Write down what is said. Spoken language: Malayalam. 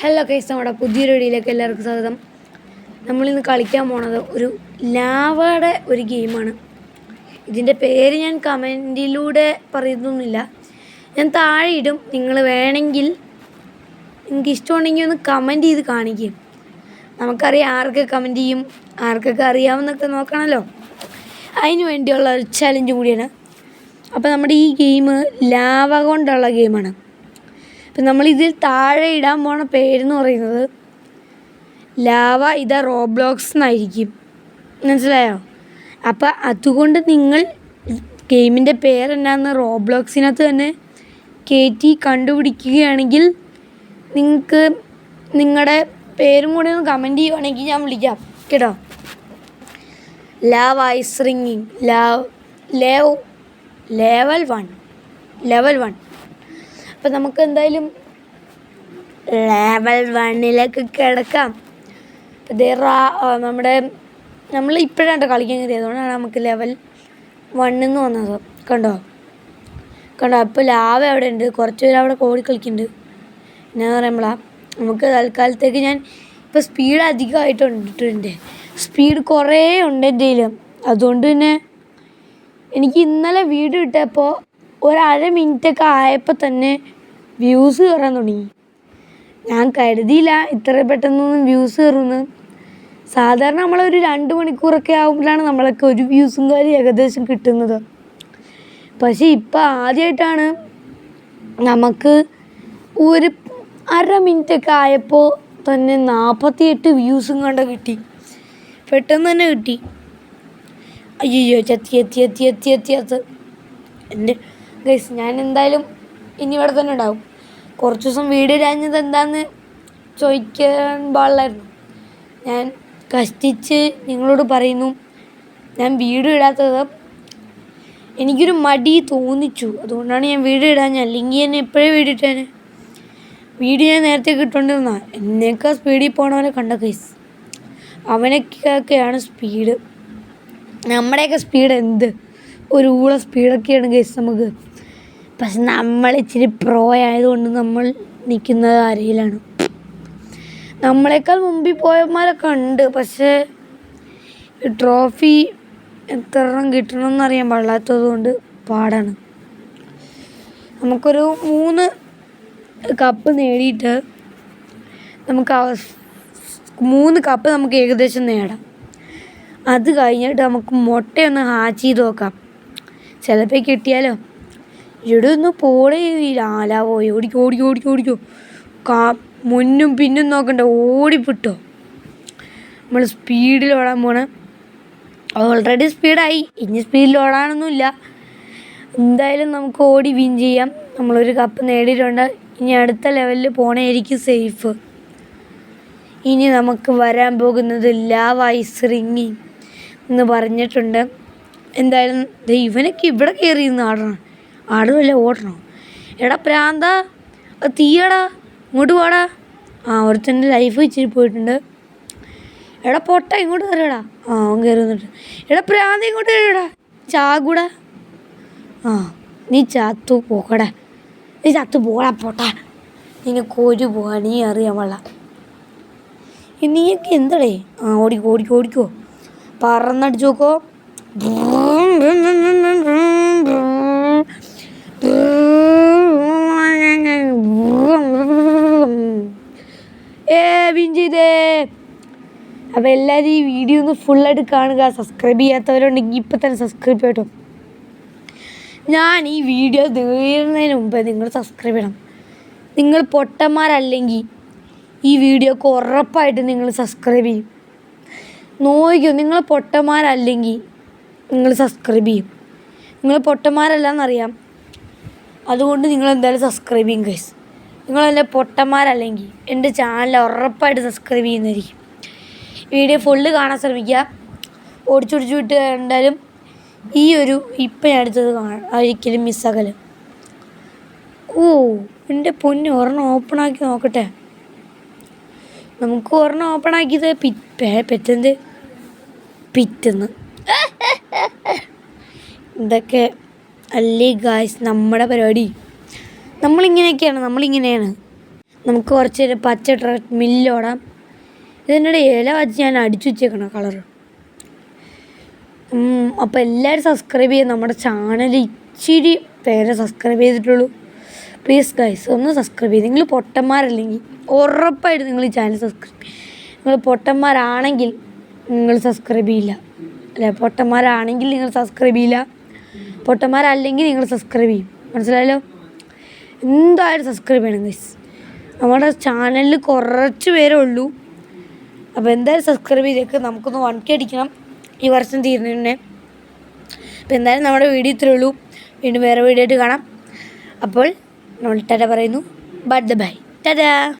ഹലോ ഗൈസ്, നമ്മുടെ പുതിയൊരു വീഡിയോയിലേക്ക് എല്ലാവർക്കും സ്വാഗതം. നമ്മളിന്ന് കളിക്കാൻ പോണത് ഒരു ലാവയുടെ ഒരു ഗെയിമാണ്. ഇതിൻ്റെ പേര് ഞാൻ കമൻറ്റിലൂടെ പറയുന്നൊന്നുമില്ല, ഞാൻ താഴെ ഇടും. നിങ്ങൾ വേണമെങ്കിൽ നിങ്ങൾക്ക് ഇഷ്ടമുണ്ടെങ്കിൽ ഒന്ന് കമൻറ്റ് ചെയ്ത് കാണിക്കും. നമുക്കറിയാം ആർക്ക് കമൻറ്റ് ചെയ്യും, ആർക്കൊക്കെ അറിയാമെന്നൊക്കെ നോക്കണമല്ലോ. അതിന് വേണ്ടിയുള്ള ഒരു ചലഞ്ച് കൂടിയാണ്. അപ്പോൾ നമ്മുടെ ഈ ഗെയിം ലാവ കൊണ്ടുള്ള ഗെയിമാണ്. അപ്പം നമ്മളിതിൽ താഴെ ഇടാൻ പോണ പേരെന്ന് പറയുന്നത് ലാവ ഇതാ റോബ്ലോക്സ് എന്നായിരിക്കും, മനസ്സിലായോ? അപ്പം അതുകൊണ്ട് നിങ്ങൾ ഗെയിമിൻ്റെ പേരെന്നാന്ന് റോബ്ലോക്സിനകത്ത് തന്നെ കയറ്റി കണ്ടുപിടിക്കുകയാണെങ്കിൽ നിങ്ങൾക്ക് നിങ്ങളുടെ പേരും കൂടി ഒന്ന് കമൻറ്റ് ചെയ്യുവാണെങ്കിൽ ഞാൻ വിളിക്കാം കേട്ടോ. ലാവ് ഐസ് റിങ്ങിങ് ലെവൽ 1. അപ്പം നമുക്ക് എന്തായാലും ലെവൽ 1 കിടക്കാം. നമ്മൾ ഇപ്പോഴാണ് കളിക്കാൻ കയറിയത്, അതുകൊണ്ടാണ് നമുക്ക് ലെവൽ 1 എന്ന് വന്നത്. കണ്ടോ അപ്പോൾ ലാവ അവിടെ ഉണ്ട്, കുറച്ച് പേര് അവിടെ കോടി കളിക്കുന്നുണ്ട്. എന്നാന്ന് പറയുമ്പോഴാണ് നമുക്ക് തൽക്കാലത്തേക്ക് ഞാൻ ഇപ്പോൾ സ്പീഡ് അധികമായിട്ടുണ്ട്, സ്പീഡ് കുറേ ഉണ്ട് എൻ്റെ കയ്യിൽ. അതുകൊണ്ട് തന്നെ എനിക്ക് ഇന്നലെ വീഡിയോ ഇട്ടപ്പോൾ ഒരു അര മിനിറ്റൊക്കെ ആയപ്പോൾ തന്നെ വ്യൂസ് കയറാൻ തുടങ്ങി. ഞാൻ കരുതിയില്ല ഇത്ര പെട്ടെന്നൊന്നും വ്യൂസ് കയറുമെന്ന്. സാധാരണ നമ്മളൊരു 2 മണിക്കൂറൊക്കെ ആകുമ്പോഴാണ് നമ്മളൊക്കെ ഒരു വ്യൂസും കാര്യം ഏകദേശം കിട്ടുന്നത്. പക്ഷേ ഇപ്പം ആദ്യമായിട്ടാണ് നമുക്ക് ഒരു അര മിനിറ്റൊക്കെ ആയപ്പോൾ തന്നെ 48 വ്യൂസും കണ്ട കിട്ടി. പെട്ടെന്ന് തന്നെ കിട്ടി. അയ്യോ എത്തി എൻ്റെ ഗൈസ്, ഞാൻ എന്തായാലും ഇനി ഇവിടെ തന്നെ ഉണ്ടാവും. കുറച്ച് ദിവസം വീഡിയോ ഇടാഞ്ഞത് എന്താണെന്ന് ചോദിക്കാൻ പാടില്ലായിരുന്നു. ഞാൻ കഷ്ടിച്ച് നിങ്ങളോട് പറയുന്നു, ഞാൻ വീഡിയോ ഇടാത്തത് എനിക്കൊരു മടി തോന്നിച്ചു, അതുകൊണ്ടാണ് ഞാൻ വീഡിയോ ഇടാഞ്ഞ. അല്ലെങ്കിൽ ഞാൻ എപ്പോഴേ വീഡിയോ ഇട്ടാന്. വീഡിയോ ഞാൻ നേരത്തെ കിട്ടുകൊണ്ടിരുന്ന എന്നേക്കാൾ സ്പീഡിൽ പോകണവനെ കണ്ട ഗൈസ്. അവനൊക്കെയാണ് സ്പീഡ്. നമ്മുടെയൊക്കെ സ്പീഡ് എന്ത് ഒരു ഊള സ്പീഡൊക്കെയാണ് ഗൈസ് നമുക്ക്. പക്ഷെ നമ്മൾ ഇച്ചിരി പ്രോ ആയതുകൊണ്ട് നമ്മൾ നിൽക്കുന്നത് അരയിലാണ്. നമ്മളെക്കാൾ മുമ്പിൽ പോയവന്മാരൊക്കെ ഉണ്ട്, പക്ഷേ ട്രോഫി എത്ര എണ്ണം കിട്ടണമെന്ന് അറിയാൻ പാടില്ലാത്തത് കൊണ്ട് പാടാണ്. നമുക്കൊരു 3 കപ്പ് നേടിയിട്ട് നമുക്ക് 3 കപ്പ് നമുക്ക് ഏകദേശം നേടാം. അത് കഴിഞ്ഞിട്ട് നമുക്ക് മുട്ടയൊന്ന് ഹാച്ച് ചെയ്ത് നോക്കാം, ചിലപ്പോൾ കിട്ടിയാലോ. ഇവിടെയൊന്ന് പോടേ ലാവോ, ഓടിക്കോ. മുന്നും പിന്നും നോക്കണ്ട, ഓടിപ്പിട്ടോ. നമ്മൾ സ്പീഡിൽ ഓടാൻ പോണേ. ഓൾറെഡി സ്പീഡായി, ഇനി സ്പീഡിൽ ഓടാനൊന്നുമില്ല. എന്തായാലും നമുക്ക് ഓടി വിൻ ചെയ്യാം. നമ്മളൊരു കപ്പ് നേടിയിട്ടുണ്ട്. ഇനി അടുത്ത ലെവലിൽ പോണേയിരിക്കും സേഫ്. ഇനി നമുക്ക് വരാൻ പോകുന്നത് ലാവ ഐസ് റിങ്ങിങ് എന്ന് പറഞ്ഞിട്ടുണ്ട്. എന്തായാലും ഇവനൊക്കെ ഇവിടെ കയറി നിന്ന് ആടുമല്ലേ, ഓടണോ? എടാ പ്രാന്ത, തീയടാ, ഇങ്ങോട്ട് പോടാ. ഒരുത്തൻ്റെ ലൈഫ് ഇച്ചിരി പോയിട്ടുണ്ട്. എടാ പൊട്ട, ഇങ്ങോട്ട് കയറിയടാ. അവൻ കയറി വന്നിട്ട്. എടാ പ്രാന്ത, ഇങ്ങോട്ട് കയറിയടാ. ചാകൂടാ. നീ ചത്തു പോക്കടാ, നീ ചത്തു പോടാ പൊട്ട. നിനക്ക് ഒരു പോകാൻ നീ അറിയാൻ പാടില്ല. നീയൊക്കെ എന്തടേ? ഓടിക്കോ, പറന്നടിച്ചു നോക്കോ. വിൻ ചെയ്തേ. അപ്പോൾ എല്ലാവരും ഈ വീഡിയോ ഒന്ന് ഫുള്ളായിട്ട് കാണുക. സബ്സ്ക്രൈബ് ചെയ്യാത്തവരുണ്ടെങ്കിൽ ഇപ്പം തന്നെ സബ്സ്ക്രൈബ് ചെയ്യട്ടോ. ഞാൻ ഈ വീഡിയോ തീരുന്നതിന് മുമ്പ് നിങ്ങൾ സബ്സ്ക്രൈബ് ചെയ്യണം. നിങ്ങൾ പൊട്ടന്മാരല്ലെങ്കിൽ ഈ വീഡിയോക്ക് ഉറപ്പായിട്ട് നിങ്ങൾ സബ്സ്ക്രൈബ് ചെയ്യും. നോക്കിയോ, നിങ്ങൾ പൊട്ടന്മാരല്ലെങ്കിൽ നിങ്ങൾ സബ്സ്ക്രൈബ് ചെയ്യും. നിങ്ങൾ പൊട്ടന്മാരല്ലെന്നറിയാം, അതുകൊണ്ട് നിങ്ങൾ എന്തായാലും സബ്സ്ക്രൈബ് ചെയ്യും ഗൈസ്. നിങ്ങളെല്ലാം പൊട്ടന്മാരല്ലെങ്കിൽ എൻ്റെ ചാനൽ ഉറപ്പായിട്ട് സബ്സ്ക്രൈബ് ചെയ്യുന്നതായിരിക്കും. വീഡിയോ ഫുള്ള് കാണാൻ ശ്രമിക്കുക. ഓടിച്ചോടിച്ചു വിട്ട് എന്തായാലും ഇപ്പം ഞാൻ അടുത്തത് ഒരിക്കലും മിസ്സാകല്. എൻ്റെ പൊന്ന്, ഒരെണ്ണം ഓപ്പണാക്കി നോക്കട്ടെ. നമുക്ക് ഒരെണ്ണം ഓപ്പണാക്കിയത് പിറ്റെന്ന് ഇതൊക്കെ അല്ലേ ഗായ്സ് നമ്മുടെ പരിപാടി. നമ്മളിങ്ങനെയാണ്. നമുക്ക് കുറച്ച് നേരം പച്ച മില്ലോടാം. ഇതിൻ്റെ ഇല വച്ച് ഞാൻ അടിച്ചു വെച്ചേക്കണം കളർ. അപ്പോൾ എല്ലാവരും സബ്സ്ക്രൈബ് ചെയ്യുക. നമ്മുടെ ചാനൽ ഇച്ചിരി പേരെ സബ്സ്ക്രൈബ് ചെയ്തിട്ടുള്ളൂ. പ്ലീസ് ഗൈസ് ഒന്ന് സബ്സ്ക്രൈബ് ചെയ്ത്. നിങ്ങൾ പൊട്ടന്മാരല്ലെങ്കിൽ ഉറപ്പായിട്ട് നിങ്ങൾ ഈ ചാനൽ സബ്സ്ക്രൈബ് ചെയ്യും. നിങ്ങൾ പൊട്ടന്മാരാണെങ്കിൽ നിങ്ങൾ സബ്സ്ക്രൈബ് ചെയ്യില്ല. അല്ലേ, പൊട്ടന്മാരാണെങ്കിൽ നിങ്ങൾ സബ്സ്ക്രൈബ് ചെയ്യില്ല, പൊട്ടന്മാരല്ലെങ്കിൽ നിങ്ങൾ സബ്സ്ക്രൈബ് ചെയ്യും. മനസ്സിലായല്ലോ? എന്തായാലും സബ്സ്ക്രൈബ് ചെയ്യണം ഗൈസ്. നമ്മുടെ ചാനലിൽ കുറച്ച് പേരേ ഉള്ളൂ. അപ്പോൾ എന്തായാലും സബ്സ്ക്രൈബ് ചെയ്തേക്ക്. നമുക്കൊന്ന് 1K അടിക്കണം ഈ വർഷം തീരുന്നതിന്. അപ്പോൾ എന്തായാലും നമ്മുടെ വീഡിയോ ഇത്രയേ ഉള്ളൂ. വീണ്ടും വേറെ വീഡിയോ ആയിട്ട് കാണാം. അപ്പോൾ നമ്മൾ ടാറ്റ പറയുന്നു. ബൈ. ടാറ്റാ.